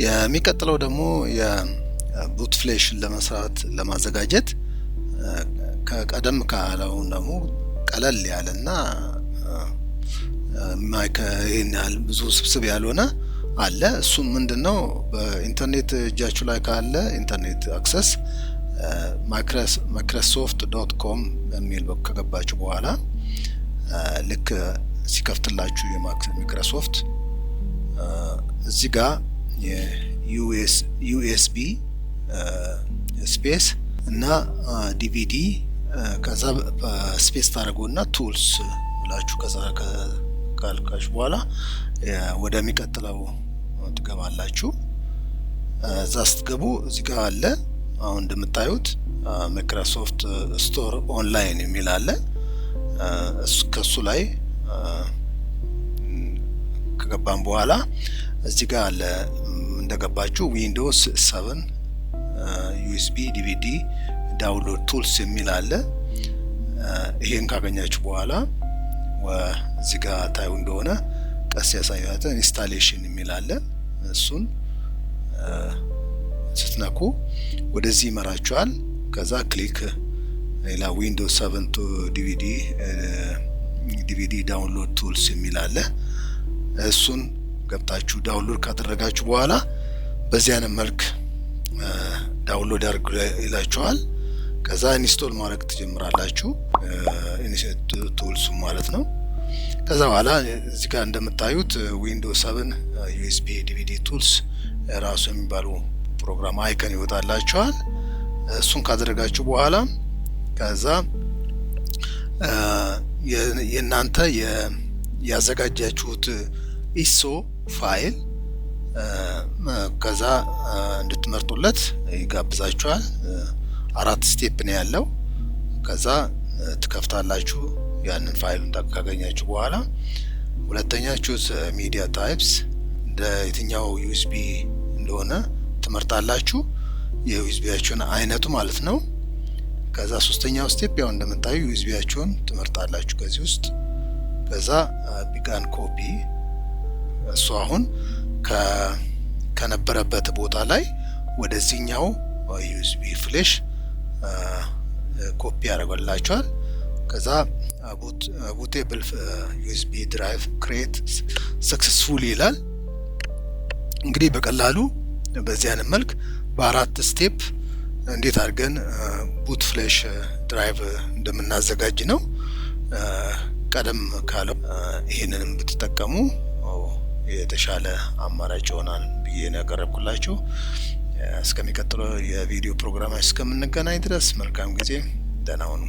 የሚቀጥለው ደግሞ የቡት ፍሌሽን ለመስራት ለማዘጋጀት ከቀደም ካለው ደግሞ ቀለል ያለና ማይከን ያህል ብዙ ስብስብ ያልሆነ አለ። እሱም ምንድነው በኢንተርኔት እጃችሁ ላይ ካለ ኢንተርኔት አክሰስ microsoft.com በሚል ከገባችሁ በኋላ ልክ ሲከፍትላችሁ የማይክሮሶፍት እዚህ ጋር የዩኤስቢ ስፔስ እና ዲቪዲ ከዛ ስፔስ ታደርጉና ቱልስ ብላችሁ ከዛ ካልካችሁ በኋላ ወደሚቀጥለው ትገባላችሁ። እዛ ስትገቡ እዚህ ጋር አለ አሁን እንደምታዩት ማይክሮሶፍት ስቶር ኦንላይን የሚል አለ። ከሱ ላይ ከገባን በኋላ እዚህ ጋር አለ እንደገባችሁ ዊንዶውስ 7 ዩኤስቢ ዲቪዲ ዳውንሎድ ቱልስ የሚል አለ። ይሄን ካገኛችሁ በኋላ እዚህ ጋር ታዩ እንደሆነ ቀስ ያሳያችሁ ኢንስታሌሽን የሚል አለ። እሱን ስትነኩ ወደዚህ ይመራችኋል። ከዛ ክሊክ ሌላ ዊንዶውስ 7 ዲቪዲ ዳውንሎድ ቱልስ የሚል አለ። እሱን ገብታችሁ ዳውንሎድ ካደረጋችሁ በኋላ በዚህ አይነት መልክ ዳውንሎድ አድርጉ ይላችኋል። ከዛ ኢንስቶል ማድረግ ትጀምራላችሁ ቱልስ ማለት ነው። ከዛ በኋላ እዚህ ጋር እንደምታዩት ዊንዶውስ 7 ዩኤስቢ ዲቪዲ ቱልስ ራሱ የሚባለው ፕሮግራም አይከን ይወጣላችኋል። እሱን ካደረጋችሁ በኋላ ከዛ የእናንተ ያዘጋጃችሁት ኢሶ ፋይል ከዛ እንድትመርጡለት ይጋብዛችኋል። 4 ስቴፕ ነው ያለው። ከዛ ትከፍታላችሁ ያንን ፋይሉን ካገኛችሁ በኋላ ሁለተኛ ቹዝ ሚዲያ ታይፕስ እንደ የትኛው ዩኤስቢ እንደሆነ ትመርጣላችሁ፣ የዩኤስቢያችሁን አይነቱ ማለት ነው። ከዛ ሶስተኛው ስቴፕ ያው እንደምታዩ ዩኤስቢያችሁን ትመርጣላችሁ ከዚህ ውስጥ። ከዛ ቢጋን ኮፒ እሱ አሁን ከነበረበት ቦታ ላይ ወደዚህኛው ዩኤስቢ ፍሌሽ ኮፒ ያደርጋላችኋል። ከዛ bootable USB drive create successfully ይላል። እንግዲህ በቀላሉ በዚህ አይነት መልክ በአራት ስቴፕ እንዴት አድርገን ቡት ፍሌሽ ድራይቭ እንደምናዘጋጅ ነው። ቀደም ካለው ይሄንንም ብትጠቀሙ የተሻለ አማራጭ ይሆናል ብዬ ነው ያቀረብኩላችሁ። እስከሚቀጥለው የቪዲዮ ፕሮግራማችን እስከምንገናኝ ድረስ መልካም ጊዜ፣ ደህና ሁኑ።